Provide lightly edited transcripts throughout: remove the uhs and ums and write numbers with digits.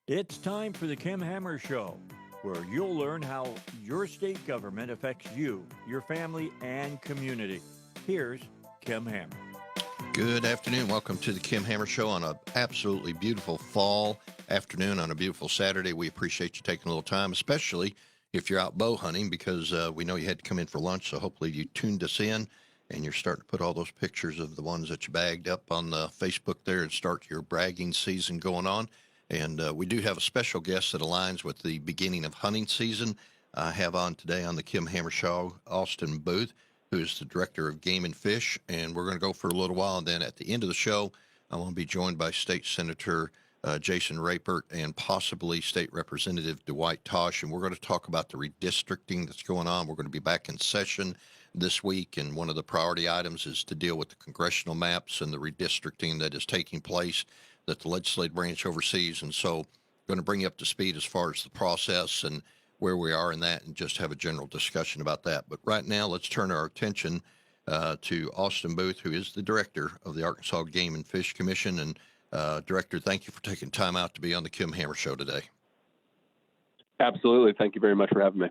It's time for the Kim Hammer Show, where you'll learn how your state government affects you, your family, and community. Here's Kim Hammer. Good afternoon. Welcome to the Kim Hammer Show on an absolutely beautiful fall afternoon on a beautiful Saturday. We appreciate you taking a little time, especially if you're out bow hunting, because we know you had to come in for lunch, so hopefully you tuned us in and you're starting to put all those pictures of the ones that you bagged up on the Facebook there and start your bragging season going on. And we do have a special guest that aligns with the beginning of hunting season. I have on today on the Kim Hammer Show, Austin Booth, who is the director of Game and Fish. And we're going to go for a little while. And then at the end of the show, I want to be joined by State Senator Jason Rapert and possibly State Representative Dwight Tosh. And we're going to talk about the redistricting that's going on. We're going to be back in session this week. And one of the priority items is to deal with the congressional maps and the redistricting that is taking place that the legislative branch oversees. And so going to bring you up to speed as far as the process and where we are in that and just have a general discussion about that. But right now, let's turn our attention to Austin Booth, who is the director of the Arkansas Game and Fish Commission. And Director, thank you for taking time out to be on the Kim Hammer Show today. Absolutely. Thank you very much for having me.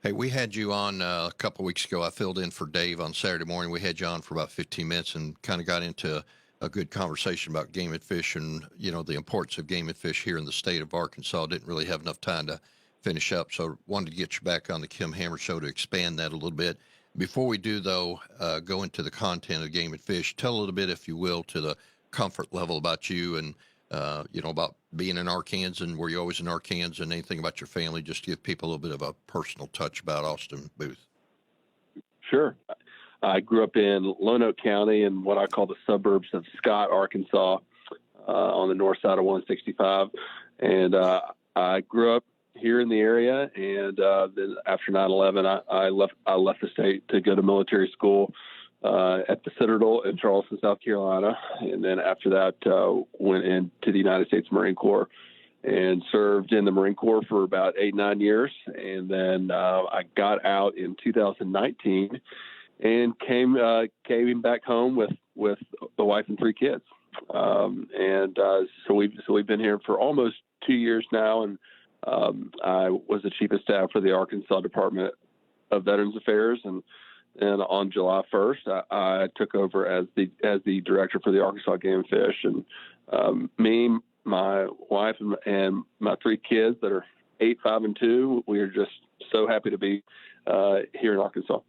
Hey, we had you on a couple of weeks ago. I filled in for Dave on Saturday morning. We had you on for about 15 minutes and kind of got into a good conversation about game and fish and, you know, the importance of game and fish here in the state of Arkansas. Didn't really have enough time to finish up, so wanted to get you back on the Kim Hammer Show to expand that a little bit. Before we do, though, go into the content of game and fish, tell a little bit, if you will, to the comfort level about you and, you know, about being in Arkansas and were you always in Arkansas and anything about your family, just to give people a little bit of a personal touch about Austin Booth. Sure. I grew up in Lonoke County in what I call the suburbs of Scott, Arkansas, on the north side of 165. And I grew up here in the area. And then after 9/11, I left the state to go to military school at the Citadel in Charleston, South Carolina. And then after that, went into the United States Marine Corps and served in the Marine Corps for about 8-9 years. And then I got out in 2019. And came back home with the wife and 3 kids, so we've been here for almost 2 years now, and I was the chief of staff for the Arkansas Department of Veterans Affairs, and on July 1st I took over as the director for the Arkansas Game and Fish, and me, my wife, and my 3 kids that are 8, 5, and 2. We are just so happy to be here in Arkansas.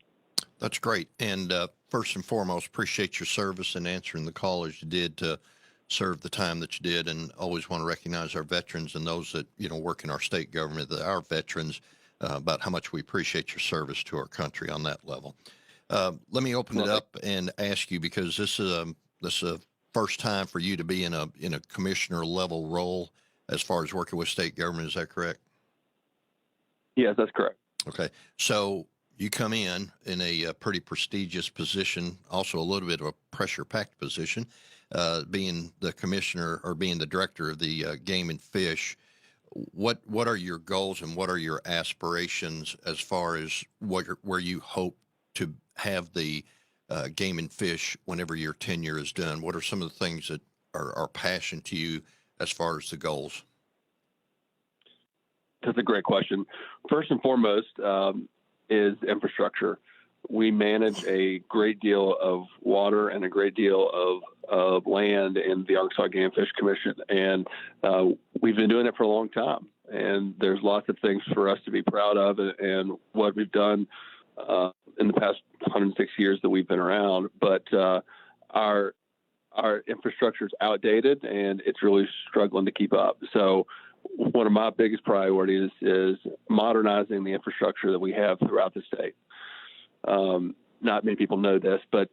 That's great. And first and foremost, appreciate your service and answering the call as you did to serve the time that you did. And always want to recognize our veterans and those that, you know, work in our state government, that are veterans, about how much we appreciate your service to our country on that level. Let me open it up and ask you, because this is a first time for you to be in a commissioner level role as far as working with state government. Is that correct? Yes, that's correct. Okay. So you come in a pretty prestigious position, also a little bit of a pressure-packed position, being the commissioner or being the director of the Game and Fish. What are your goals and what are your aspirations as far as where you hope to have the Game and Fish whenever your tenure is done? What are some of the things that are passion to you as far as the goals? That's a great question. First and foremost, is infrastructure. We manage a great deal of water and a great deal of land in the Arkansas Game and Fish Commission, and we've been doing it for a long time. And there's lots of things for us to be proud of, and what we've done in the past 106 years that we've been around. But our infrastructure is outdated, and it's really struggling to keep up. So one of my biggest priorities is modernizing the infrastructure that we have throughout the state. Not many people know this, but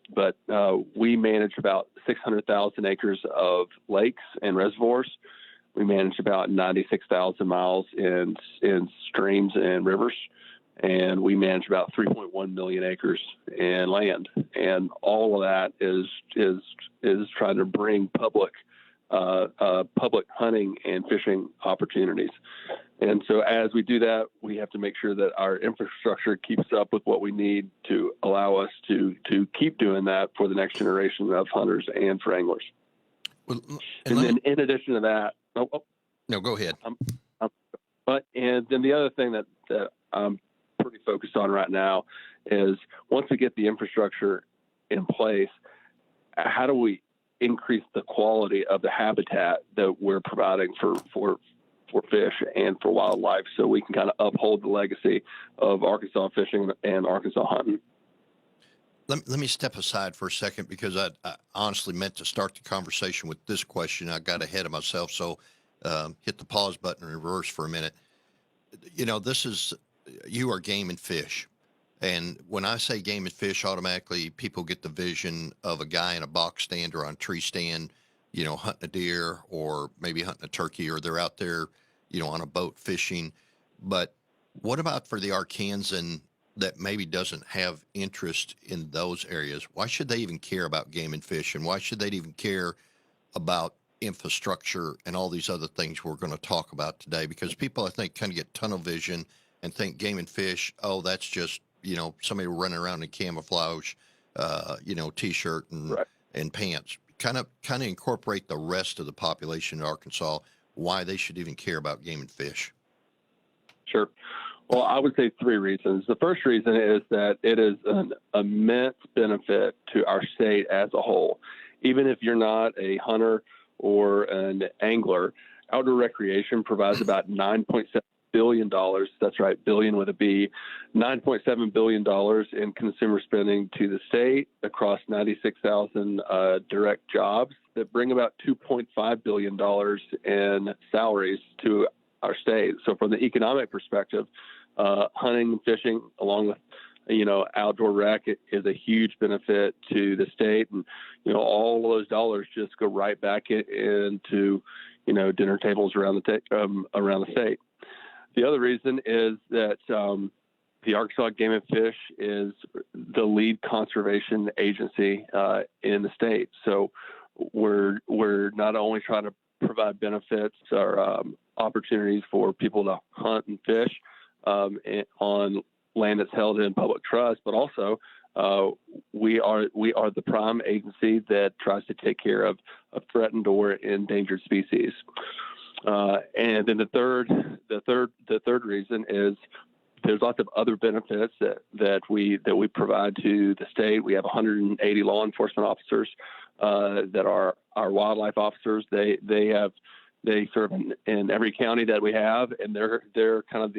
we manage about 600,000 acres of lakes and reservoirs. We manage about 96,000 miles in streams and rivers, and we manage about 3.1 million acres in land. And all of that is trying to bring public hunting and fishing opportunities. And so as we do that, we have to make sure that our infrastructure keeps up with what we need to allow us to keep doing that for the next generation of hunters and for anglers. Well, and then in addition to that, No, go ahead. And then the other thing that I'm pretty focused on right now is once we get the infrastructure in place, how do we increase the quality of the habitat that we're providing for fish and for wildlife, so we can kind of uphold the legacy of Arkansas fishing and Arkansas hunting? Let me step aside for a second, because I honestly meant to start the conversation with this question. I got ahead of myself, so hit the pause button in reverse for a minute. You know, you are game and fish. And when I say game and fish, automatically people get the vision of a guy in a box stand or on a tree stand, you know, hunting a deer or maybe hunting a turkey, or they're out there, you know, on a boat fishing. But what about for the Arkansan that maybe doesn't have interest in those areas? Why should they even care about game and fish? And why should they even care about infrastructure and all these other things we're going to talk about today? Because people, I think, kind of get tunnel vision and think game and fish, oh, that's just, you know, somebody running around in camouflage, you know, T-shirt and pants. Kind of incorporate the rest of the population in Arkansas, why they should even care about game and fish. Sure. Well, I would say three reasons. The first reason is that it is an immense benefit to our state as a whole. Even if you're not a hunter or an angler, outdoor recreation provides about $9.7 billion. That's right, billion with a B. $9.7 billion in consumer spending to the state across 96,000 direct jobs that bring about $2.5 billion in salaries to our state. So from the economic perspective, hunting and fishing, along with, you know, outdoor rec, is a huge benefit to the state. And, you know, all of those dollars just go right back into, you know, dinner tables around the state. The other reason is that the Arkansas Game and Fish is the lead conservation agency in the state. So we're not only trying to provide benefits or opportunities for people to hunt and fish on land that's held in public trust, but also we are the prime agency that tries to take care of threatened or endangered species. And then the third reason is there's lots of other benefits that we provide to the state. We have 180 law enforcement officers that are our wildlife officers. They serve in every county that we have, and they're kind of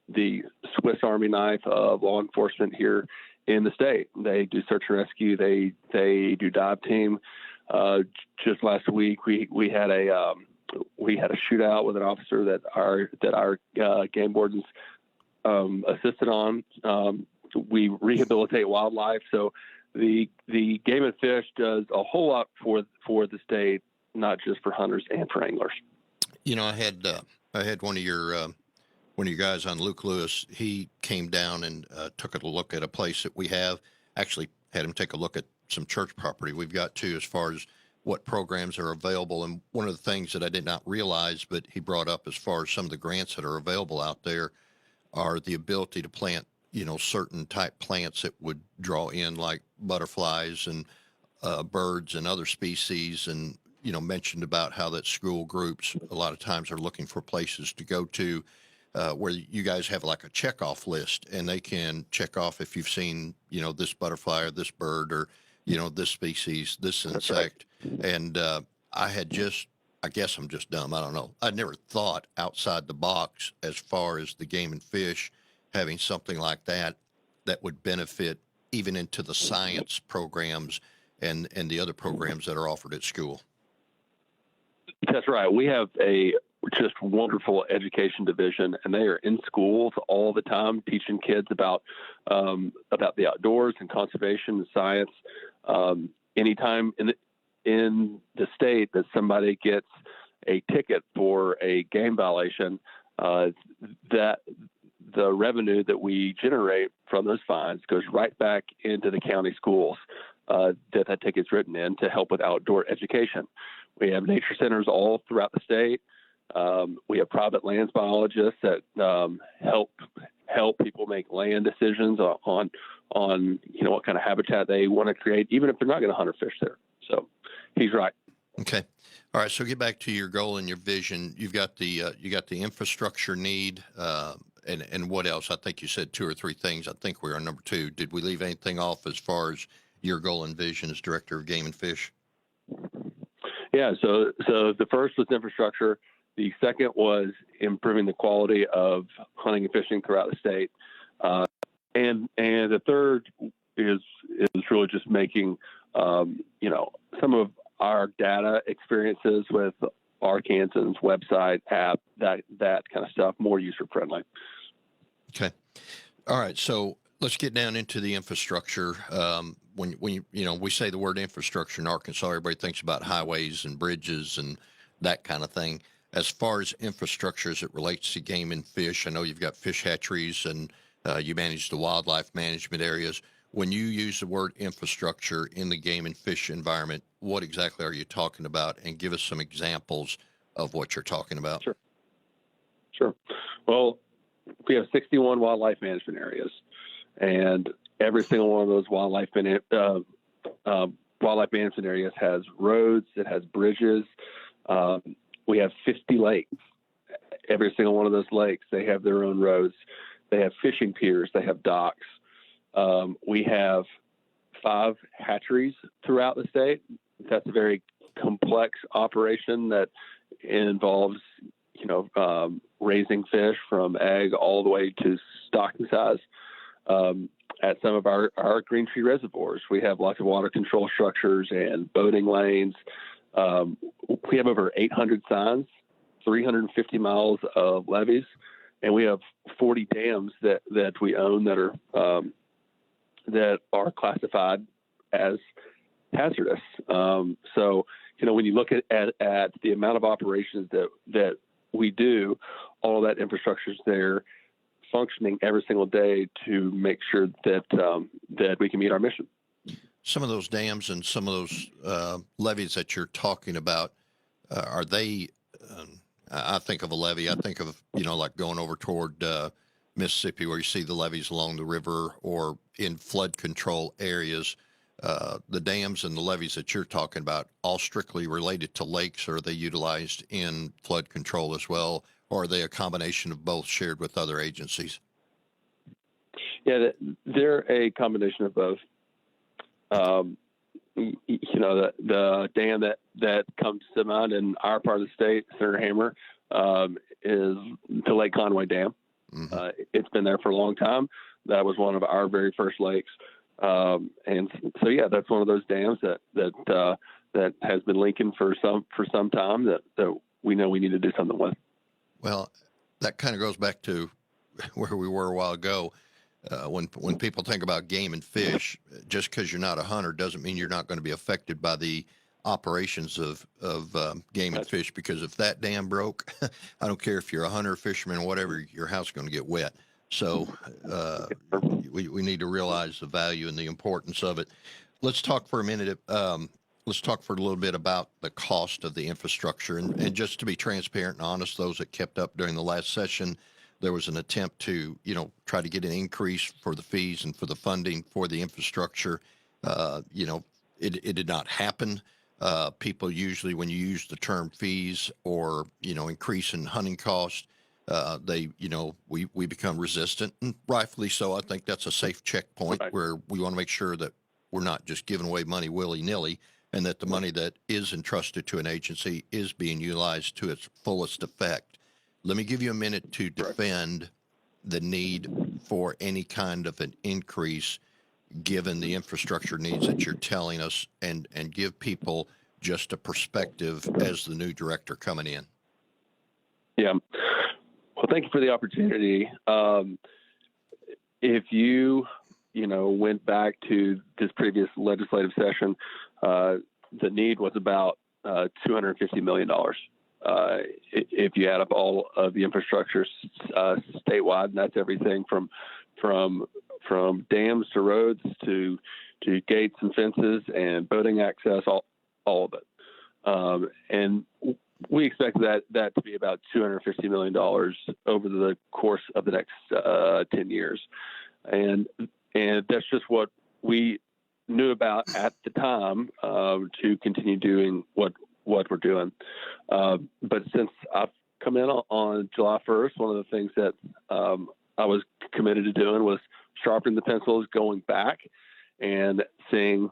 the Swiss Army knife of law enforcement here in the state. They do search and rescue. They do dive team. Just last week we had a shootout with an officer that our game wardens assisted on. We rehabilitate wildlife. So the Game and Fish does a whole lot for the state, not just for hunters and for anglers. You know, I had one of your guys on, Luke Lewis. He came down and took a look at a place that we have. Actually had him take a look at some church property we've got too, as far as what programs are available. And one of the things that I did not realize, but he brought up as far as some of the grants that are available out there, are the ability to plant, you know, certain type plants that would draw in like butterflies and birds and other species. And, you know, mentioned about how that school groups a lot of times are looking for places to go to where you guys have like a checkoff list, and they can check off if you've seen, you know, this butterfly or this bird or, you know, this species, this insect. Right. And I guess I'm just dumb. I don't know. I never thought outside the box as far as the Game and Fish having something like that would benefit even into the science programs and the other programs that are offered at school. That's right. We have a just wonderful education division, and they are in schools all the time teaching kids about the outdoors and conservation and science. Anytime in the state that somebody gets a ticket for a game violation, that the revenue that we generate from those fines goes right back into the county schools that ticket's written in to help with outdoor education. We have nature centers all throughout the state. We have private lands biologists that help people make land decisions on you know what kind of habitat they want to create, even if they're not going to hunt or fish there. So he's right. Okay. All right. So get back to your goal and your vision. You've got the infrastructure need, and what else? I think you said 2 or 3 things. I think we're on number 2. Did we leave anything off as far as your goal and vision as director of Game and Fish? Yeah. So the first was infrastructure. The second was improving the quality of hunting and fishing throughout the state, and the third is really just making some of our data experiences with Arkansas's website, app, that kind of stuff, more user friendly. Okay. All right. So let's get down into the infrastructure. When we say the word infrastructure in Arkansas, everybody thinks about highways and bridges and that kind of thing. As far as infrastructure as it relates to game and fish, I know you've got fish hatcheries and you manage the wildlife management areas. When you use the word infrastructure in the game and fish environment, what exactly are you talking about? And give us some examples of what you're talking about. Sure. Well, we have 61 wildlife management areas, and every single one of those wildlife management areas has roads, it has bridges. We have 50 lakes. Every single one of those lakes, they have their own roads. They have fishing piers. They have docks. We have 5 hatcheries throughout the state. That's a very complex operation that involves, raising fish from egg all the way to stocking size. At some of our green tree reservoirs, we have lots of water control structures and boating lanes. We have over 800 signs, 350 miles of levees, and we have 40 dams that we own that are classified as hazardous. So, when you look at the amount of operations that we do, all of that infrastructure is there functioning every single day to make sure that we can meet our mission. Some of those dams and some of those levees that you're talking about, are they, I think of a levee, I think of, like going over toward Mississippi where you see the levees along the river or in flood control areas. The dams and the levees that you're talking about, all strictly related to lakes, or are they utilized in flood control as well? Or are they a combination of both shared with other agencies? Yeah, they're a combination of both. The dam that comes to mind in our part of the state, Senator Hammer, is the Lake Conway Dam. Mm-hmm. It's been there for a long time. That was one of our very first lakes. And so, yeah, that's one of those dams that has been leaking for some time that we know we need to do something with. Well, that kind of goes back to where we were a while ago. When people think about game and fish, just because you're not a hunter doesn't mean you're not going to be affected by the operations of game and fish. Because if that dam broke, I don't care if you're a hunter, fisherman, whatever, your house is going to get wet. So we need to realize the value and the importance of it. Let's talk for a minute. Let's talk for a little bit about the cost of the infrastructure. And just to be transparent and honest, those that kept up during the last session, there was an attempt to, try to get an increase for the fees and for the funding for the infrastructure. It did not happen. People usually, when you use the term fees or, increase in hunting costs, we become resistant, and rightfully so. I think that's a safe checkpoint where we want to make sure that we're not just giving away money willy-nilly, and that the money that is entrusted to an agency is being utilized to its fullest effect. Let me give you a minute to defend the need for any kind of an increase given the infrastructure needs that you're telling us, and give people just a perspective as the new director coming in. Yeah. Well, thank you for the opportunity. If you, went back to this previous legislative session, the need was about $250 million. If you add up all of the infrastructure statewide, and that's everything from dams to roads to gates and fences and boating access, all of it. And we expect that to be about $250 million over the course of the next 10 years. And that's just what we knew about at the time, to continue doing what what we're doing. But since I've come in on July 1st, one of the things that I was committed to doing was sharpening the pencils, going back and seeing,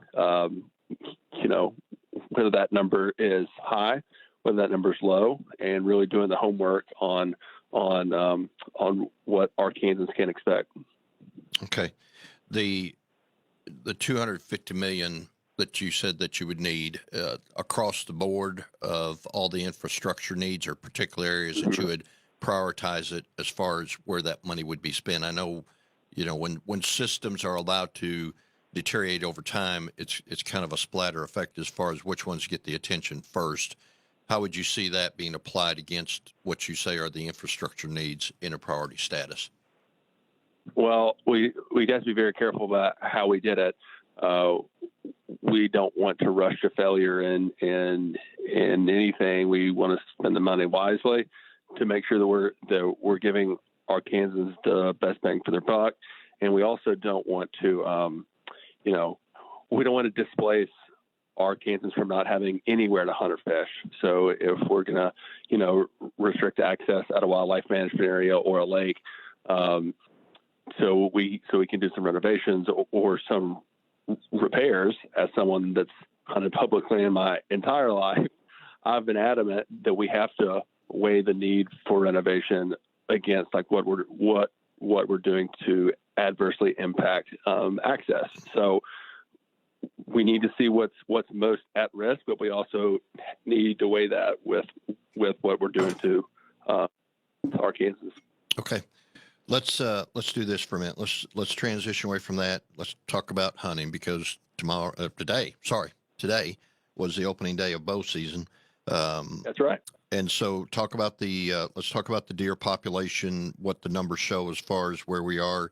whether that number is high, whether that number is low, and really doing the homework on what Arkansans can expect. Okay. The $250 million that you said that you would need across the board of all the infrastructure needs, or particular areas that you would prioritize it as far as where that money would be spent. I know, when systems are allowed to deteriorate over time, it's kind of a splatter effect as far as which ones get the attention first. How would you see that being applied against what you say are the infrastructure needs in a priority status? Well, we have to be very careful about how we did it. We don't want to rush to failure in anything. We want to spend the money wisely to make sure that we're giving Arkansans the best bang for their buck, and we also don't want to, we don't want to displace Arkansans from not having anywhere to hunt or fish. So if we're going to, restrict access at a wildlife management area or a lake, so we can do some renovations or some repairs. As someone that's hunted public land my entire life, I've been adamant that we have to weigh the need for renovation against what we're doing to adversely impact access. So we need to see what's most at risk, but we also need to weigh that with what we're doing to Arkansas. Okay. Let's do this for a minute. Let's transition away from that. Let's talk about hunting, because today was the opening day of bow season. That's right. And so let's talk about the deer population, what the numbers show as far as where we are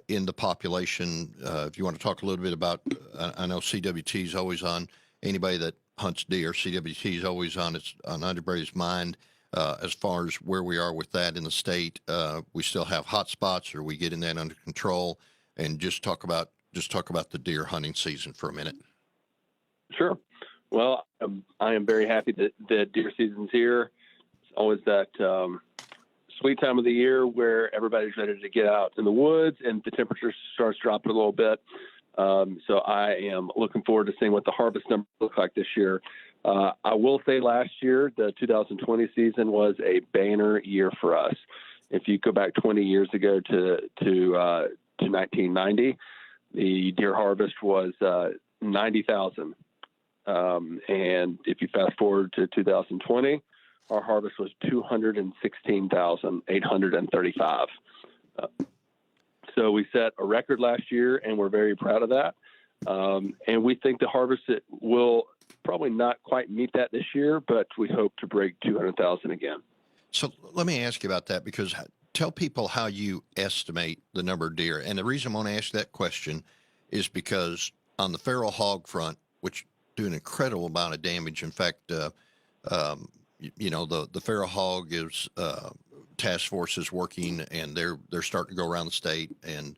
in the population. If you want to talk a little bit about, I know CWT is always on. Anybody that hunts deer, CWT is always on everybody's mind. As far as where we are with that in the state, we still have hot spots. Are we getting that under control? And just talk about the deer hunting season for a minute. Sure. Well, I am very happy that deer season's here. It's always that sweet time of the year where everybody's ready to get out in the woods and the temperature starts dropping a little bit. So I am looking forward to seeing what the harvest numbers look like this year. I will say last year, the 2020 season was a banner year for us. If you go back 20 years ago to 1990, the deer harvest was 90,000. And if you fast forward to 2020, our harvest was 216,835. So we set a record last year, and we're very proud of that. And we think the harvest will probably not quite meet that this year, but we hope to break 200,000 again. So let me ask you about that, because tell people how you estimate the number of deer. And the reason I want to ask that question is because on the feral hog front, which do an incredible amount of damage. In fact, the feral hog is task force is working, and they're starting to go around the state and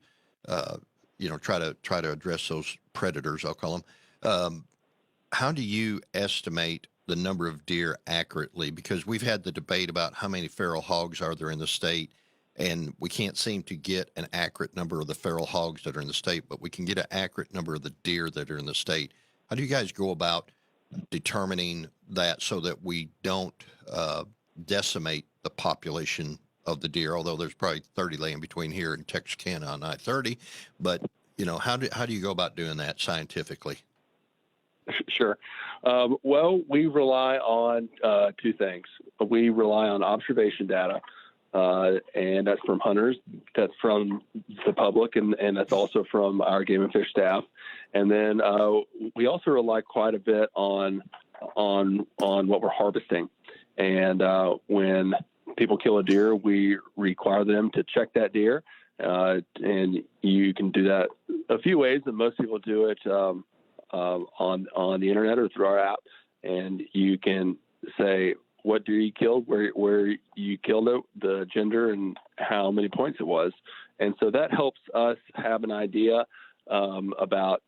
try to address those predators, I'll call them. How do you estimate the number of deer accurately? Because we've had the debate about how many feral hogs are there in the state, and we can't seem to get an accurate number of the feral hogs that are in the state, but we can get an accurate number of the deer that are in the state. How do you guys go about determining that so that we don't decimate the population of the deer, although there's probably 30 laying between here and Texarkana on I-30, but how do you go about doing that scientifically? Sure. Well, we rely on two things. We rely on observation data, and that's from hunters, that's from the public, and that's also from our game and fish staff. And then we also rely quite a bit on what we're harvesting. And when people kill a deer, we require them to check that deer. And you can do that a few ways, and most people do it on the internet or through our app. And you can say what deer you killed, where you killed it, the gender, and how many points it was. And so that helps us have an idea about,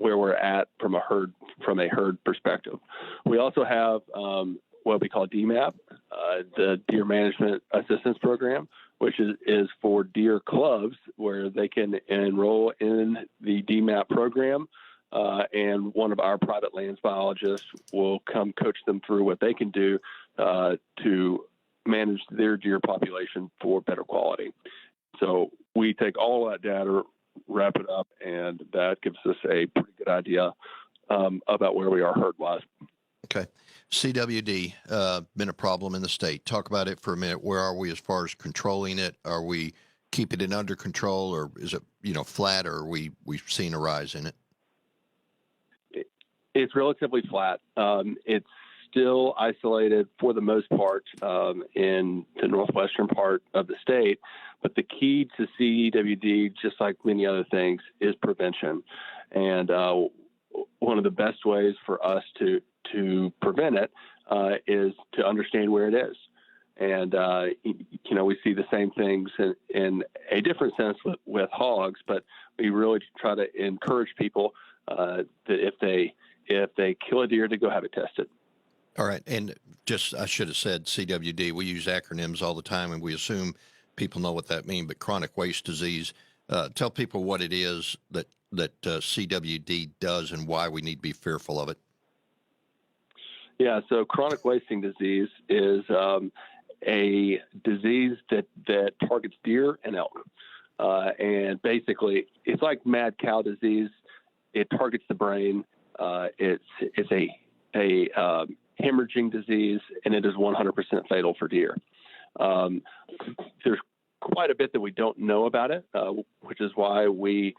where we're at from a herd perspective. We also have what we call DMAP, the Deer Management Assistance Program, which is for deer clubs where they can enroll in the DMAP program, and one of our private lands biologists will come coach them through what they can do to manage their deer population for better quality. So we take all of that data, wrap it up, and that gives us a pretty good idea about where we are herd-wise. Okay. CWD, been a problem in the state. Talk about it for a minute. Where are we as far as controlling it? Are we keeping it under control, or is it, flat, or we've seen a rise in it? It's relatively flat. It's still isolated for the most part in the northwestern part of the state. But the key to CWD, just like many other things, is prevention. And one of the best ways for us to prevent it is to understand where it is. And, we see the same things in a different sense with hogs, but we really try to encourage people that if they kill a deer, to go have it tested. All right. And I should have said CWD. We use acronyms all the time, and we assume people know what that means. But chronic waste disease, tell people what it is that CWD does and why we need to be fearful of it. Yeah, so chronic wasting disease is a disease that targets deer and elk. And basically, it's like mad cow disease. It targets the brain. It's a hemorrhaging disease, and it is 100% fatal for deer. There's quite a bit that we don't know about it, which is why we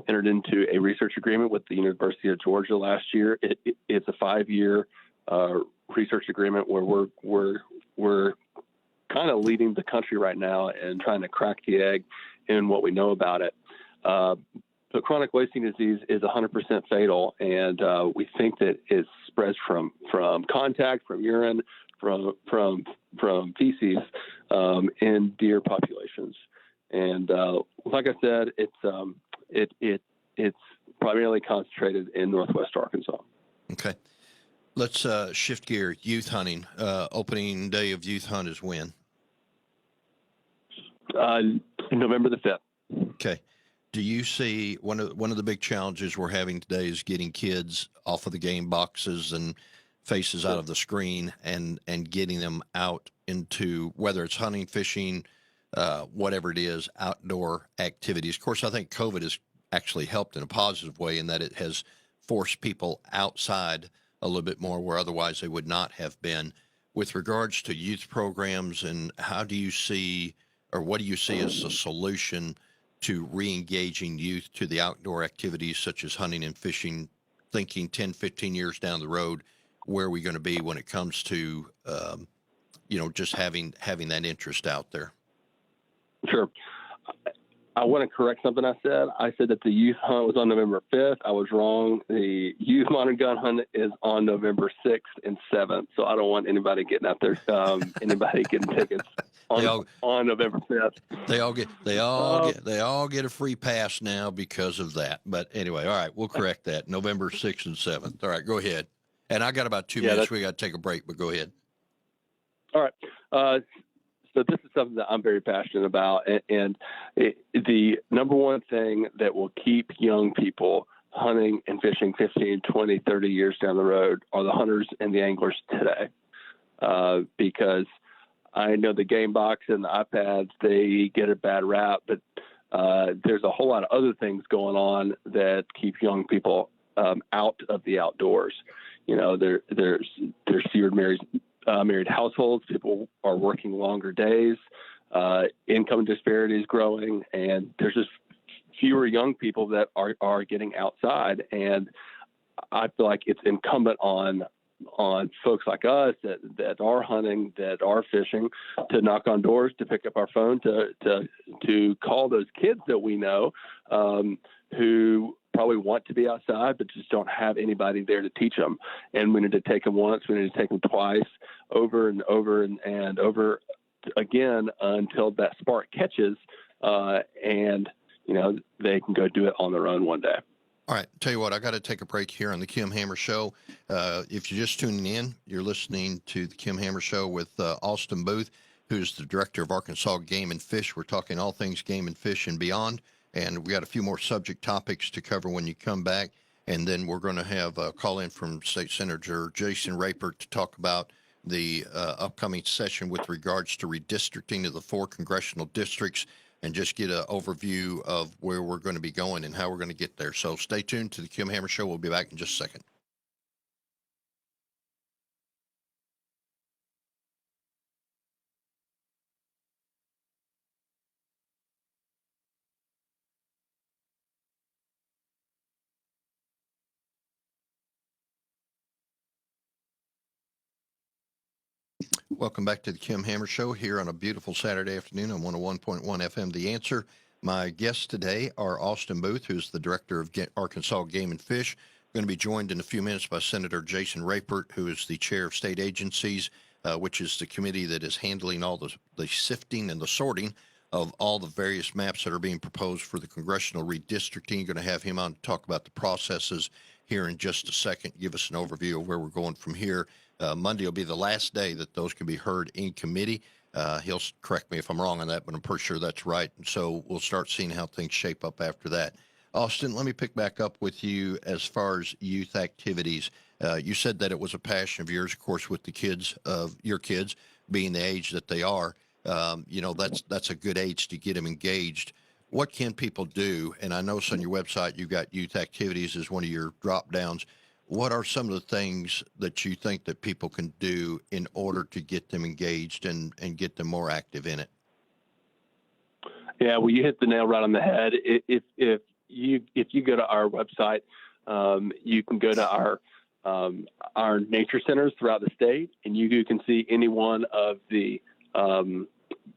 entered into a research agreement with the University of Georgia last year. It's a 5-year research agreement where we're kind of leading the country right now and trying to crack the egg in what we know about it. The chronic wasting disease is 100% fatal, and we think that it spreads from contact, from urine, from feces in deer populations. And like I said, it's primarily concentrated in northwest Arkansas. Okay, let's shift gear. Youth hunting. Opening day of youth hunt is when? November the 5th. Okay. Do you see one of the big challenges we're having today is getting kids off of the game boxes and faces out of the screen and getting them out into, whether it's hunting, fishing, whatever it is, outdoor activities. Of course, I think COVID has actually helped in a positive way in that it has forced people outside a little bit more where otherwise they would not have been. With regards to youth programs, and how do you see, or what do you see as the solution to re-engaging youth to the outdoor activities such as hunting and fishing, thinking 10, 15 years down the road, where are we going to be when it comes to, just having that interest out there? Sure. I want to correct something I said. I said that the youth hunt was on November 5th. I was wrong. The youth modern gun hunt is on November 6th and 7th. So I don't want anybody getting out there, anybody getting tickets on November 5th. They all get a free pass now because of that. But anyway, all right, we'll correct that. November 6th and 7th. All right, go ahead. And I got about 2 minutes. We got to take a break, but go ahead. All right. So this is something that I'm very passionate about. And the number one thing that will keep young people hunting and fishing 15, 20, 30 years down the road are the hunters and the anglers today. Because I know the game box and the iPads, they get a bad rap, but there's a whole lot of other things going on that keep young people out of the outdoors. There's fewer married households. People are working longer days. Income disparity is growing, and there's just fewer young people that are getting outside. And I feel like it's incumbent on folks like us that are hunting, that are fishing, to knock on doors, to pick up our phone, to call those kids that we know who probably want to be outside, but just don't have anybody there to teach them. And we need to take them once, we need to take them twice, over and over and over again until that spark catches, and they can go do it on their own one day. All right, tell you what, I got to take a break here on the Kim Hammer Show. If you're just tuning in, you're listening to the Kim Hammer Show with Austin Booth, who's the director of Arkansas Game and Fish. We're talking all things game and fish and beyond, and we got a few more subject topics to cover when you come back. And then we're going to have a call in from State Senator Jason Rapert to talk about the upcoming session with regards to redistricting of the 4 congressional districts, and just get an overview of where we're going to be going and how we're going to get there. So stay tuned to the Kim Hammer Show. We'll be back in just a second. Welcome back to the Kim Hammer Show here on a beautiful Saturday afternoon on 101.1 FM. The Answer. My guests today are Austin Booth, who's the director of Arkansas Game and Fish. Going to be joined in a few minutes by Senator Jason Rapert, who is the chair of state agencies, which is the committee that is handling all the sifting and the sorting of all the various maps that are being proposed for the congressional redistricting. Going to have him on to talk about the processes here in just a second, give us an overview of where we're going from here. Monday will be the last day that those can be heard in committee. He'll correct me if I'm wrong on that, but I'm pretty sure that's right. And so we'll start seeing how things shape up after that. Austin, let me pick back up with you as far as youth activities. You said that it was a passion of yours, of course, with the kids, of your kids being the age that they are. That's a good age to get them engaged. What can people do? And I notice on your website you've got youth activities as one of your drop downs. What are some of the things that you think that people can do in order to get them engaged and get them more active in it? Yeah, well, you hit the nail right on the head. If you go to our website, you can go to our nature centers throughout the state, and you can see any one of the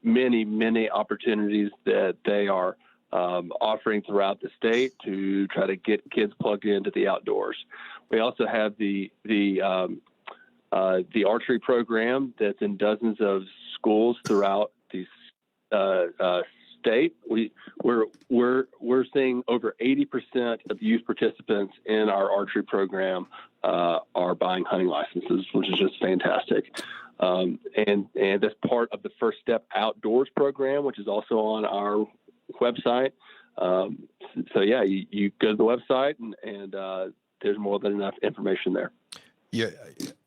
many opportunities that they are offering throughout the state to try to get kids plugged into the outdoors. We also have the Archery Program that's in dozens of schools throughout the state. We're seeing over 80% of youth participants in our Archery Program are buying hunting licenses, which is just fantastic. And that's part of the First Step Outdoors program, which is also on our website. So yeah, you go to the website and there's more than enough information there. Yeah,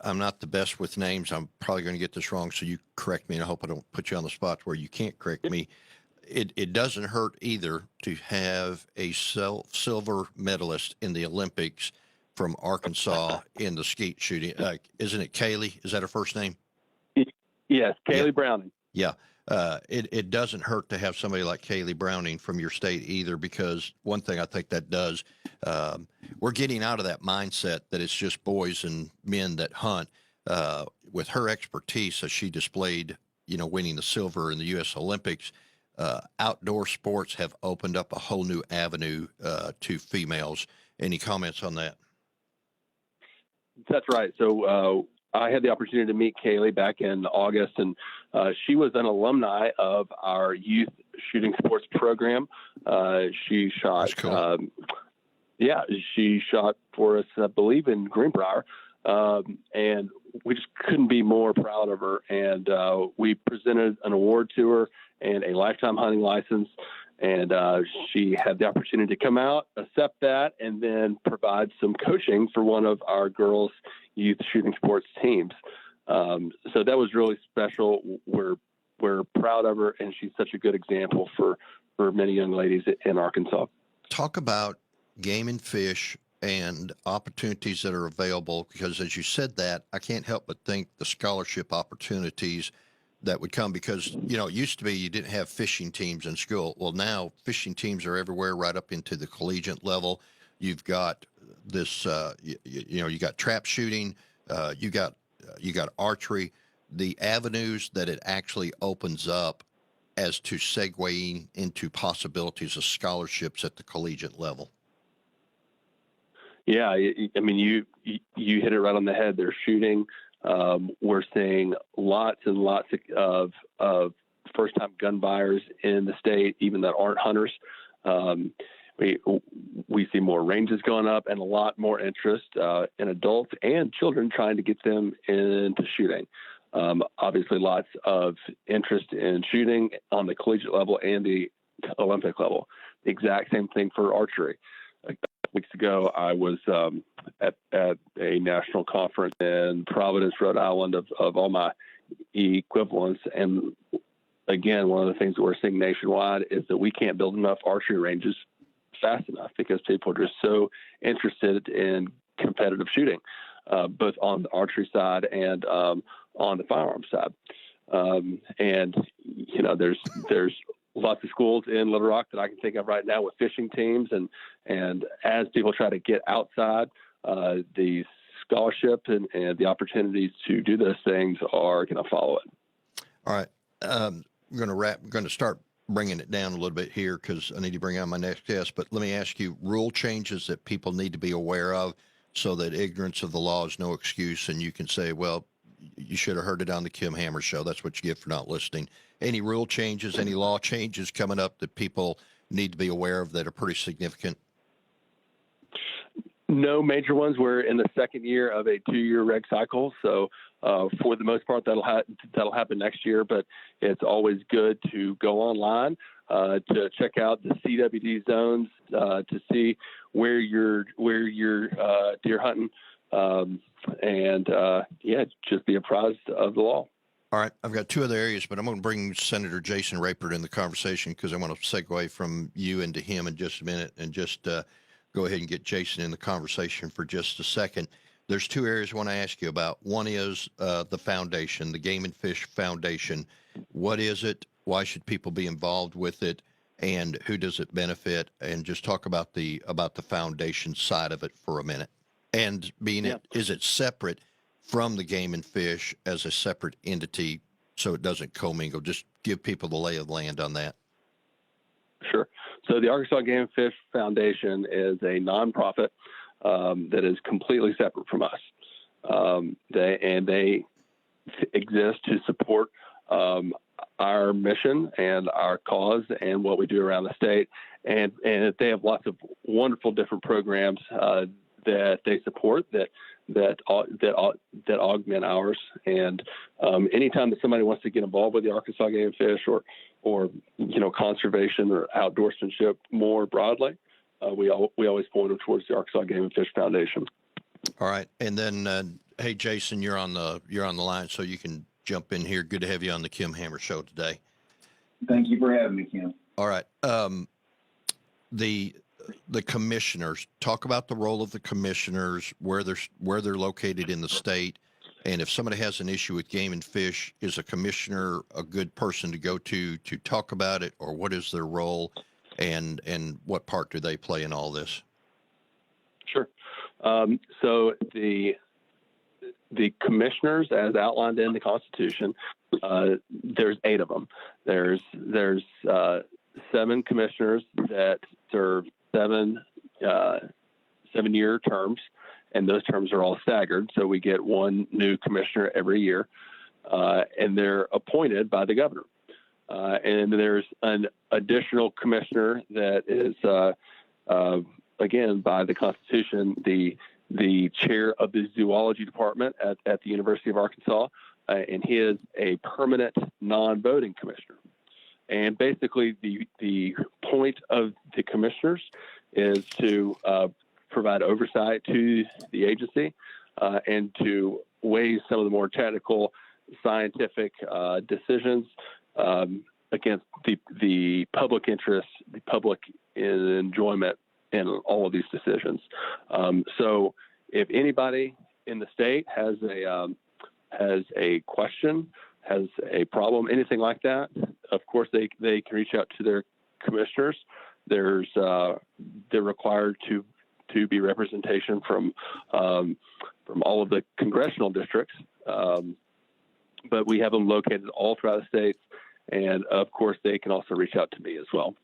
I'm not the best with names. I'm probably going to get this wrong, so you correct me, and I hope I don't put you on the spot where you can't correct me. It doesn't hurt either to have a silver medalist in the Olympics from Arkansas in the skeet shooting. Isn't it Kaylee? Is that her first name? Yes, Kaylee Browning. Yeah. It doesn't hurt to have somebody like Kaylee Browning from your state either, because one thing I think that does, we're getting out of that mindset that it's just boys and men that hunt. With her expertise, as she displayed, winning the silver in the U.S. Olympics, outdoor sports have opened up a whole new avenue to females. Any comments on that? That's right. So I had the opportunity to meet Kaylee back in August, and she was an alumni of our youth shooting sports program. She shot, That's cool. She shot for us, I believe, in Greenbrier, and we just couldn't be more proud of her. And we presented an award to her and a lifetime hunting license. And she had the opportunity to come out, accept that, and then provide some coaching for one of our girls' youth shooting sports teams. So that was really special. We're proud of her, and she's such a good example for many young ladies in Arkansas. Talk about game and fish and opportunities that are available, because as you said that, I can't help but think the scholarship opportunities that would come, because, it used to be you didn't have fishing teams in school. Well, now fishing teams are everywhere, right up into the collegiate level. You've got this, you got trap shooting, you got archery, the avenues that it actually opens up as to segueing into possibilities of scholarships at the collegiate level. Yeah, I mean, you hit it right on the head. They're shooting. We're seeing lots and lots of first-time gun buyers in the state, even that aren't hunters. we see more ranges going up and a lot more interest in adults and children trying to get them into shooting. Obviously, lots of interest in shooting on the collegiate level and the Olympic level. The exact same thing for archery. A couple weeks ago, I was at a national conference in Providence, Rhode Island, of all my equivalents. And again, one of the things that we're seeing nationwide is that we can't build enough archery ranges fast enough because people are just so interested in competitive shooting, both on the archery side and on the firearm side. And, you know, there's lots of schools in Little Rock that I can think of right now with fishing teams. And as people try to get outside, the scholarship and the opportunities to do those things are going to follow it. All right. I'm going to start bringing it down a little bit here because I need to bring on my next guest. But let me ask you, rule changes that people need to be aware of so that ignorance of the law is no excuse. And you can say, well, you should have heard it on the Kim Hammer Show. That's what you get for not listening. Any rule changes, any law changes coming up that people need to be aware of that are pretty significant? No major ones. We're in the second year of a 2-year reg cycle. So for the most part, that'll happen next year. But it's always good to go online to check out the CWD zones to see where you're deer hunting. Just be apprised of the law. All right. I've got two other areas, but I'm going to bring Senator Jason Rapert in the conversation because I want to segue from you into him in just a minute and just go ahead and get Jason in the conversation for just a second. There's two areas I want to ask you about. One is the foundation, the Game and Fish Foundation. What is it? Why should people be involved with it? And who does it benefit? And just talk about the foundation side of it for a minute. And is it separate from the Game and Fish as a separate entity so it doesn't commingle? Just give people the lay of the land on that. Sure. So the Arkansas Game and Fish Foundation is a nonprofit that is completely separate from us. They exist to support our mission and our cause and what we do around the state. And they have lots of wonderful different programs that they support that augment ours. And anytime that somebody wants to get involved with the Arkansas Game and Fish or conservation or outdoorsmanship more broadly, we always point them towards the Arkansas Game and Fish Foundation. All right, and then hey, Jason, you're on the line, so you can jump in here. Good to have you on the Kim Hammer Show today. Thank you for having me, Kim. All right, the commissioners, talk about the role of the commissioners, where they're located in the state, and if somebody has an issue with game and fish, is a commissioner a good person to go to talk about it, or what is their role, and what part do they play in all this? Sure. So the commissioners, as outlined in the Constitution, there's 8 of them. There's 7 commissioners that serve 7-year terms, and those terms are all staggered. So we get one new commissioner every year, and they're appointed by the governor. And there's an additional commissioner that is, again, by the Constitution, the chair of the zoology department at the University of Arkansas, and he is a permanent non-voting commissioner. And basically, the point of the commissioners is to provide oversight to the agency and to weigh some of the more technical scientific decisions against the public interest, the public enjoyment in all of these decisions. So if anybody in the state has a question, has a problem, anything like that, of course they can reach out to their commissioners. They're required to be representation from all of the congressional districts, but we have them located all throughout the states, and of course they can also reach out to me as well.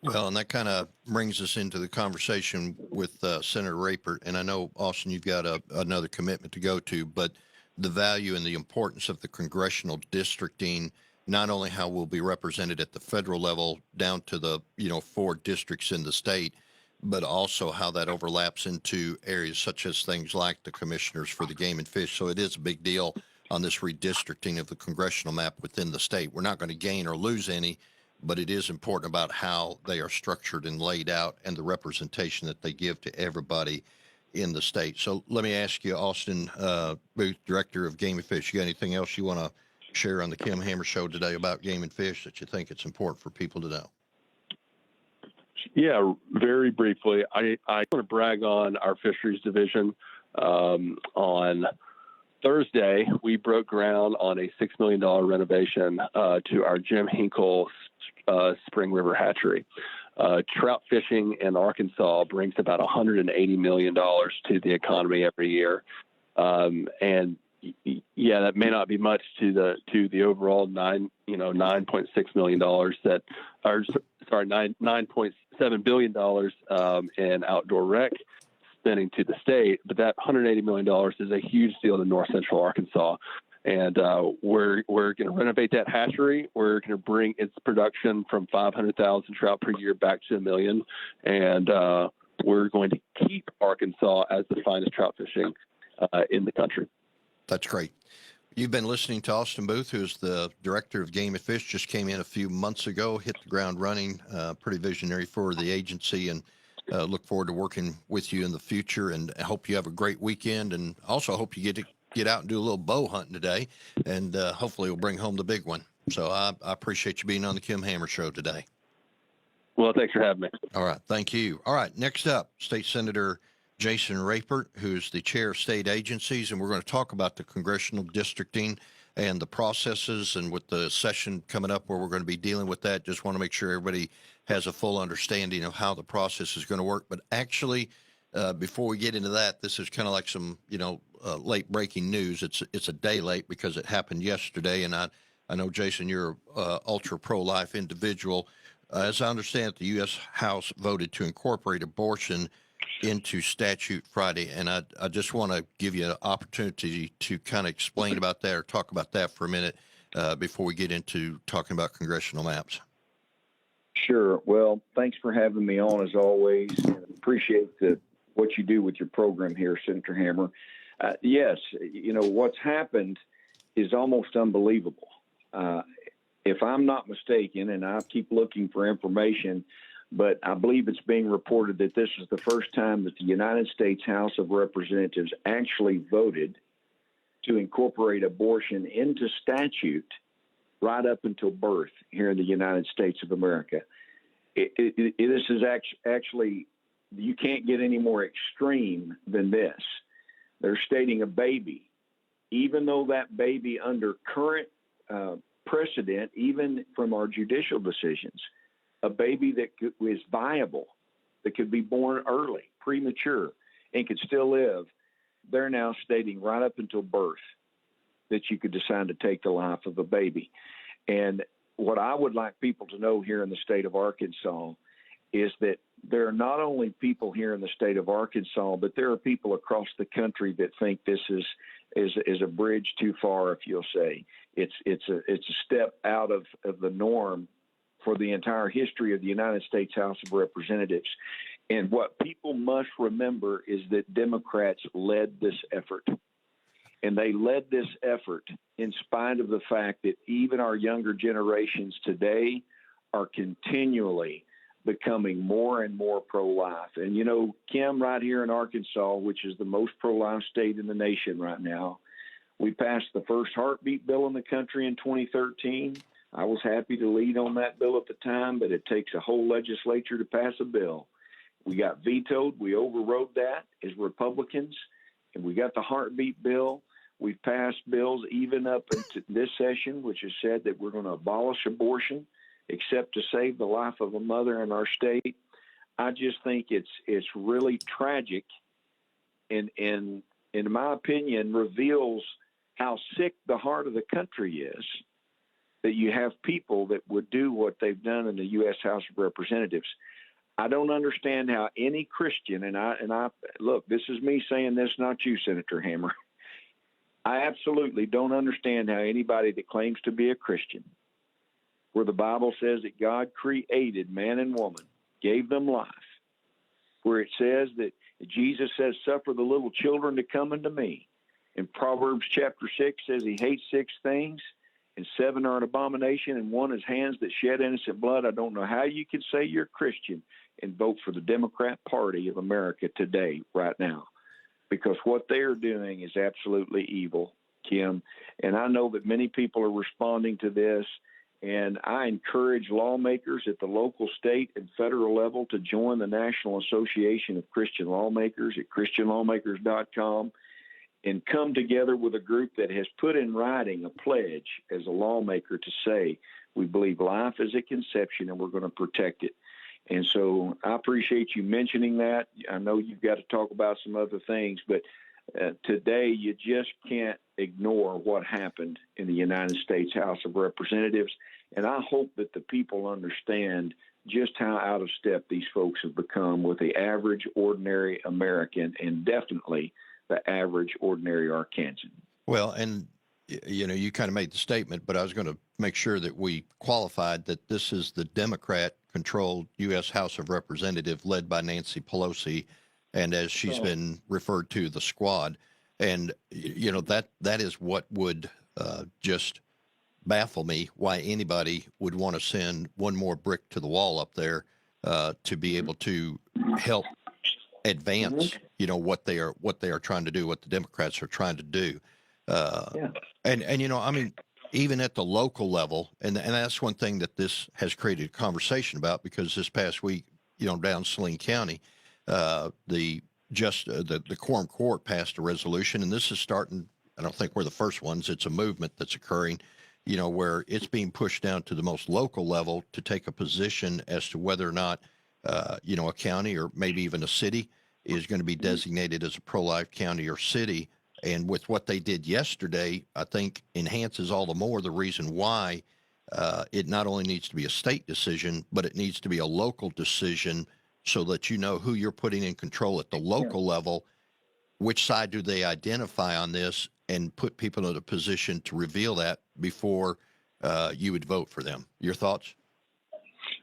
Well, and that kind of brings us into the conversation with Senator Rapert, and I know, Austin, you've got another commitment to go to, but the value and the importance of the congressional districting, not only how we'll be represented at the federal level down to the 4 districts in the state, but also how that overlaps into areas such as things like the commissioners for the game and fish. So it is a big deal on this redistricting of the congressional map within the state. We're not going to gain or lose any, but it is important about how they are structured and laid out and the representation that they give to everybody in the state. So let me ask you, Austin Booth, Director of Game and Fish, you got anything else you want to share on the Kim Hammer Show today about game and fish that you think it's important for people to know? Yeah, very briefly, I want to brag on our fisheries division. On Thursday, we broke ground on a $6 million renovation to our Jim Hinkle Spring River Hatchery. Trout fishing in Arkansas brings about $180 million to the economy every year. And yeah, that may not be much to the overall $9.6 million that are, sorry, $9.7 billion in outdoor rec spending to the state, but that $180 million is a huge deal to North Central Arkansas. And we're going to renovate that hatchery. We're going to bring its production from 500,000 trout per year back to 1 million. And we're going to keep Arkansas as the finest trout fishing in the country. That's great. You've been listening to Austin Booth, who's the Director of Game and Fish, just came in a few months ago, hit the ground running, pretty visionary for the agency, and look forward to working with you in the future. And I hope you have a great weekend, and also hope you get to get out and do a little bow hunting today, and hopefully we'll bring home the big one. So I appreciate you being on the Kim Hammer Show today. Well, thanks for having me. All right. Thank you. All right. Next up, State Senator Jason Rapert, who's the chair of state agencies, and we're going to talk about the congressional districting and the processes, and with the session coming up where we're going to be dealing with that, just want to make sure everybody has a full understanding of how the process is going to work. But actually, before we get into that, this is kind of like some, late breaking news. It's a day late because it happened yesterday, and I know, Jason, you're a ultra pro-life individual. As I understand it, the U.S. House voted to incorporate abortion into statute Friday, and I just want to give you an opportunity to kind of explain about that or talk about that for a minute before we get into talking about congressional maps. Sure. Well, thanks for having me on as always. And appreciate what you do with your program here, Senator Hammer. Yes, what's happened is almost unbelievable. If I'm not mistaken, and I keep looking for information, but I believe it's being reported that this is the first time that the United States House of Representatives actually voted to incorporate abortion into statute right up until birth here in the United States of America. This is actually, you can't get any more extreme than this. They're stating a baby, even though that baby under current precedent, even from our judicial decisions, a baby that is viable, that could be born early, premature, and could still live, they're now stating right up until birth that you could decide to take the life of a baby. And what I would like people to know here in the state of Arkansas is that there are not only people here in the state of Arkansas, but there are people across the country that think this is a bridge too far, if you'll say. It's a step out of the norm for the entire history of the United States House of Representatives. And what people must remember is that Democrats led this effort. And they led this effort in spite of the fact that even our younger generations today are continually becoming more and more pro-life. And, Kim, right here in Arkansas, which is the most pro-life state in the nation right now, we passed the first heartbeat bill in the country in 2013. I was happy to lead on that bill at the time, but it takes a whole legislature to pass a bill. We got vetoed. We overrode that as Republicans, and we got the heartbeat bill. We've passed bills even up into this session, which has said that we're going to abolish abortion, except to save the life of a mother in our state. I just think it's really tragic, and in my opinion, reveals how sick the heart of the country is, that you have people that would do what they've done in the U.S. House of Representatives. I don't understand how any Christian, and I look, this is me saying this, not you, Senator Hammer. I absolutely don't understand how anybody that claims to be a Christian, where the Bible says that God created man and woman, gave them life, where it says that Jesus says, "Suffer the little children to come unto me." In Proverbs chapter 6 says he hates 6 things, and 7 are an abomination, and 1 is hands that shed innocent blood. I don't know how you can say you're a Christian and vote for the Democrat Party of America today, right now, because what they are doing is absolutely evil, Kim. And I know that many people are responding to this, and I encourage lawmakers at the local, state, and federal level to join the National Association of Christian Lawmakers at christianlawmakers.com and come together with a group that has put in writing a pledge as a lawmaker to say, we believe life is at conception and we're going to protect it. And so I appreciate you mentioning that. I know you've got to talk about some other things, but today you just can't ignore what happened in the United States House of Representatives. And I hope that the people understand just how out of step these folks have become with the average, ordinary American, and definitely the average, ordinary Arkansan. Well, and you kind of made the statement, but I was going to make sure that we qualified that this is the Democrat-controlled U.S. House of Representatives led by Nancy Pelosi, and as she's been referred to, the squad. And that is what would just baffle me, why anybody would want to send one more brick to the wall up there to be able to help advance, what they are trying to do, what the Democrats are trying to do. And I mean, even at the local level, and that's one thing that this has created a conversation about, because this past week, down Saline County, the Quorum Court passed a resolution, and this is starting. I don't think we're the first ones. It's a movement that's occurring, where it's being pushed down to the most local level to take a position as to whether or not, a county or maybe even a city is going to be designated as a pro-life county or city. And with what they did yesterday, I think enhances all the more the reason why it not only needs to be a state decision, but it needs to be a local decision, so that you know who you're putting in control at the local level. Which side do they identify on this, and put people in a position to reveal that before you would vote for them. Your thoughts?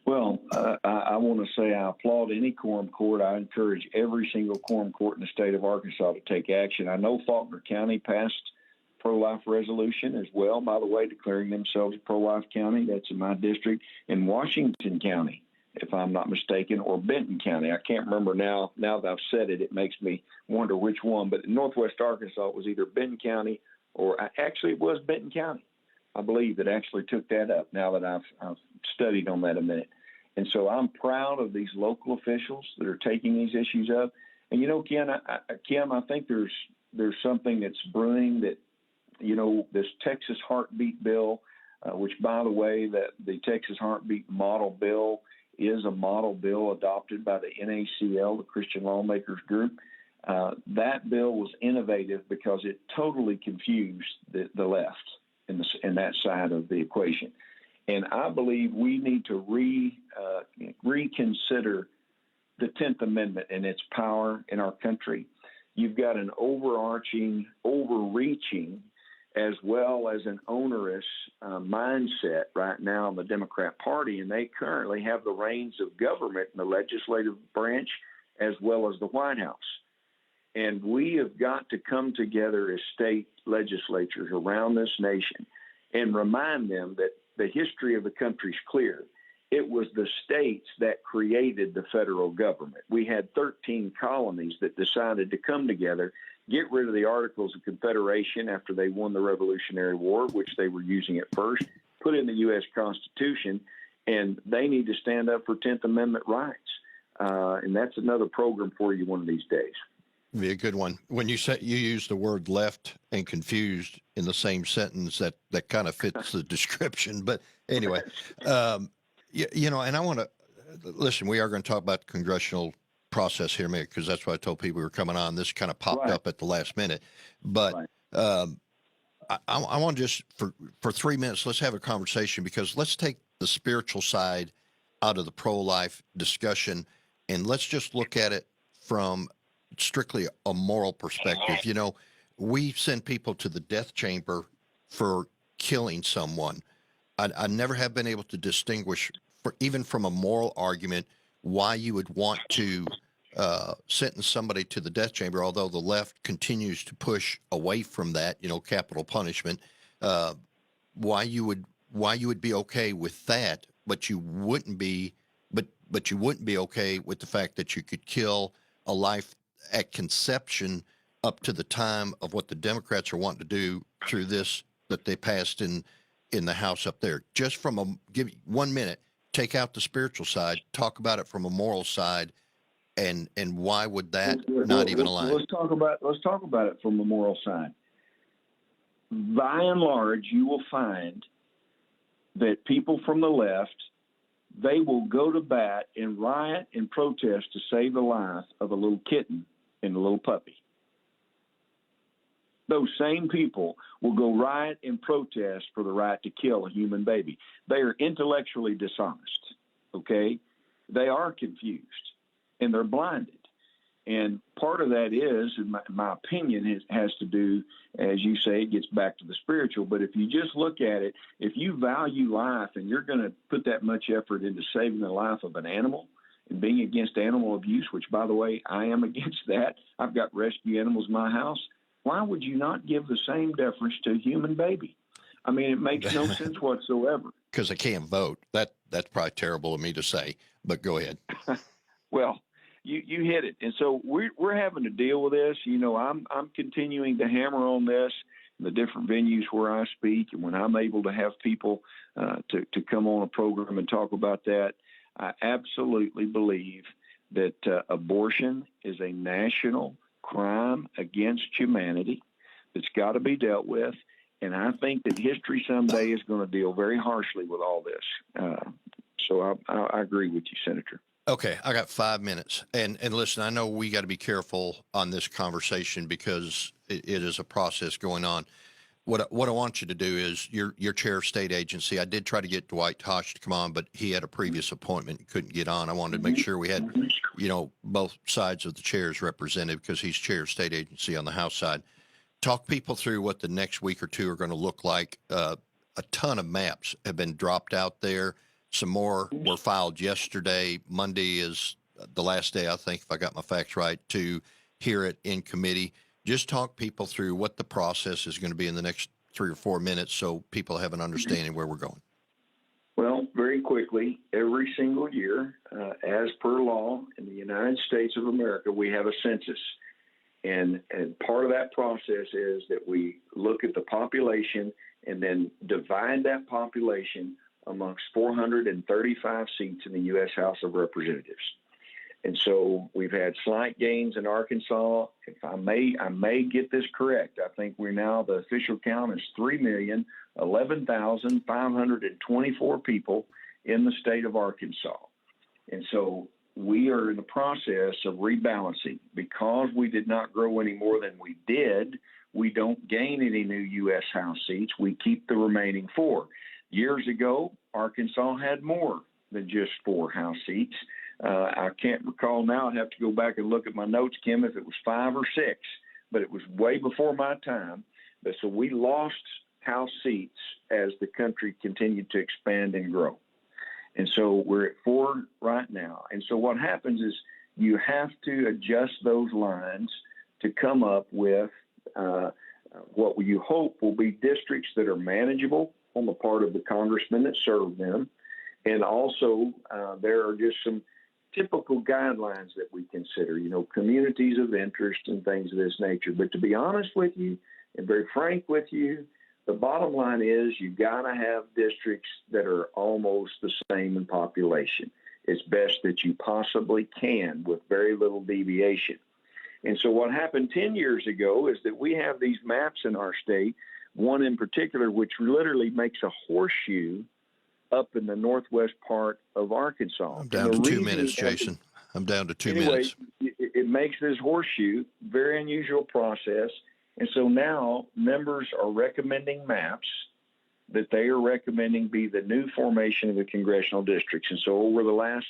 Well, I want to say I applaud any quorum court. I encourage every single quorum court in the state of Arkansas to take action. I know Faulkner County passed pro-life resolution as well, by the way, declaring themselves a pro-life county. That's in my district. In Washington County, if I'm not mistaken, or Benton County. I can't remember now. Now that I've said it, it makes me wonder which one. But in Northwest Arkansas, it was either Benton County or actually it was Benton County, I believe, that actually took that up, now that I've studied on that a minute. And so I'm proud of these local officials that are taking these issues up. And, Kim, I think there's something that's brewing that, this Texas Heartbeat Bill, which, by the way, that the Texas Heartbeat Model Bill is a model bill adopted by the NACL, the Christian Lawmakers Group. That bill was innovative because it totally confused the left in that side of the equation. And I believe we need to reconsider the 10th Amendment and its power in our country. You've got an overreaching, as well as an onerous mindset right now in the Democrat Party, and they currently have the reins of government in the legislative branch as well as the White House. And we have got to come together as state legislatures around this nation and remind them that the history of the country is clear. It was the states that created the federal government. We had 13 colonies that decided to come together, get rid of the Articles of Confederation after they won the Revolutionary War, which they were using at first, put in the U.S. Constitution, and they need to stand up for 10th Amendment rights. And that's another program for you one of these days. Be a good one. When you use the word left and confused in the same sentence, that kind of fits the description. But anyway, and I want to listen. We are going to talk about the congressional process here in a minute, because that's what I told people we were coming on. This kind of popped up at the last minute, but I want to just for 3 minutes, let's have a conversation, because let's take the spiritual side out of the pro-life discussion, and let's just look at it from strictly a moral perspective. We send people to the death chamber for killing someone. I never have been able to distinguish, even from a moral argument, why you would want to sentence somebody to the death chamber, although the left continues to push away from that, capital punishment, why you would be okay with that, but you wouldn't be, but you wouldn't be okay with the fact that you could kill a life at conception up to the time of what the Democrats are wanting to do through this that they passed in the House up there. Just give 1 minute, take out the spiritual side, talk about it from a moral side. And why would that not even align? Let's talk about it from the moral side. By and large, you will find that people from the left, they will go to bat and riot and protest to save the life of a little kitten and a little puppy. Those same people will go riot and protest for the right to kill a human baby. They are intellectually dishonest, okay? They are confused. And they're blinded. And part of that is, in my opinion, has to do, as you say, it gets back to the spiritual. But if you just look at it, if you value life and you're going to put that much effort into saving the life of an animal and being against animal abuse, which, by the way, I am against that. I've got rescue animals in my house. Why would you not give the same deference to a human baby? I mean, it makes no sense whatsoever. Because I can't vote. That's probably terrible of me to say, but go ahead. Well, you hit it. And so we're having to deal with this. I'm continuing to hammer on this in the different venues where I speak. And when I'm able to have people to come on a program and talk about that, I absolutely believe that abortion is a national crime against humanity that's got to be dealt with. And I think that history someday is going to deal very harshly with all this. So I agree with you, Senator. Okay, I got 5 minutes. And listen, I know we got to be careful on this conversation because it is a process going on. What I want you to do is your chair of state agency. I did try to get Dwight Tosh to come on, but he had a previous appointment and couldn't get on. I wanted to make sure we had, both sides of the chairs represented because he's chair of state agency on the House side. Talk people through what the next week or two are going to look like. A ton of maps have been dropped out there. Some more were filed yesterday. Monday is the last day, I think, if I got my facts right, to hear it in committee. Just talk people through what the process is going to be in the next 3 or 4 minutes so people have an understanding where we're going. Well, very quickly, every single year, as per law in the United States of America, we have a census. And part of that process is that we look at the population and then divide that population amongst 435 seats in the U.S. House of Representatives. And so we've had slight gains in Arkansas. If I may get this correct, I think the official count is 3,011,524 people in the state of Arkansas. And so we are in the process of rebalancing. Because we did not grow any more than we did, we don't gain any new U.S. House seats. We keep the remaining 4. Years ago, Arkansas had more than just 4 House seats. I can't recall now. I'd have to go back and look at my notes, Kim, if it was 5 or 6, but it was way before my time. But so we lost House seats as the country continued to expand and grow. And so we're at 4 right now. And so what happens is you have to adjust those lines to come up with what you hope will be districts that are manageable on the part of the congressmen that serve them. And also there are just some typical guidelines that we consider, communities of interest and things of this nature. But to be honest with you and very frank with you, the bottom line is you got to have districts that are almost the same in population. It's best that you possibly can with very little deviation. And so what happened 10 years ago is that we have these maps in our state, one in particular, which literally makes a horseshoe up in the northwest part of Arkansas. I'm down to 2 minutes, Jason. I'm down to 2 minutes. It makes this horseshoe, very unusual process. And so now members are recommending maps that they are recommending be the new formation of the congressional districts. And so over the last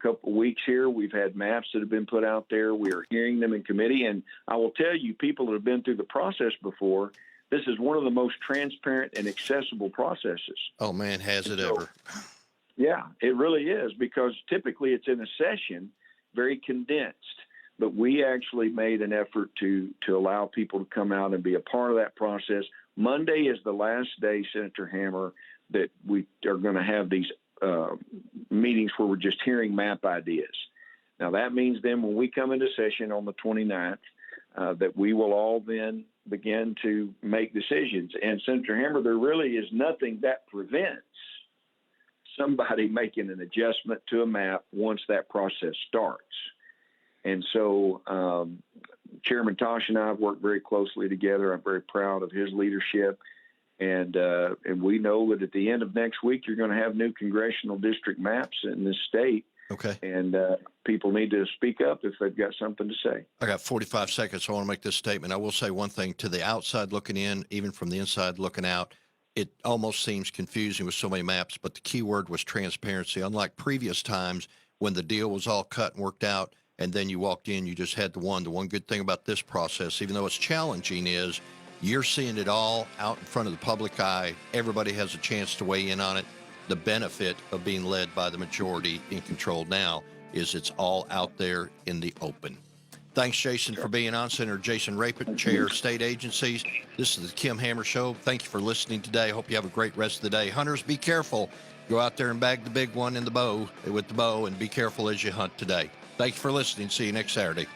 couple of weeks here, we've had maps that have been put out there. We are hearing them in committee. And I will tell you, people that have been through the process before, this is one of the most transparent and accessible processes. Oh, man, has it ever? Yeah, it really is, because typically it's in a session. very condensed. But we actually made an effort to allow people to come out and be a part of that process. Monday is the last day, Senator Hammer, that we are going to have these meetings where we're just hearing map ideas. Now, that means then when we come into session on the 29th, that we will all then begin to make decisions. And Senator Hammer, there really is nothing that prevents somebody making an adjustment to a map once that process starts. And so Chairman Tosh and I have worked very closely together. I'm very proud of his leadership. And we know that at the end of next week, you're going to have new congressional district maps in this state. Okay. And people need to speak up if they've got something to say. I got 45 seconds, so I want to make this statement. I will say one thing to the outside looking in, even from the inside looking out. It almost seems confusing with so many maps, but the key word was transparency. Unlike previous times when the deal was all cut and worked out, and then you walked in, you just had the one. The one good thing about this process, even though it's challenging, is you're seeing it all out in front of the public eye. Everybody has a chance to weigh in on it. The benefit of being led by the majority in control now is it's all out there in the open. Thanks, Jason, for being on. Senator Jason Rapert, Chair of State Agencies. This is the Kim Hammer Show. Thank you for listening today. Hope you have a great rest of the day. Hunters, be careful. Go out there and bag the big one with the bow, and be careful as you hunt today. Thank you for listening. See you next Saturday.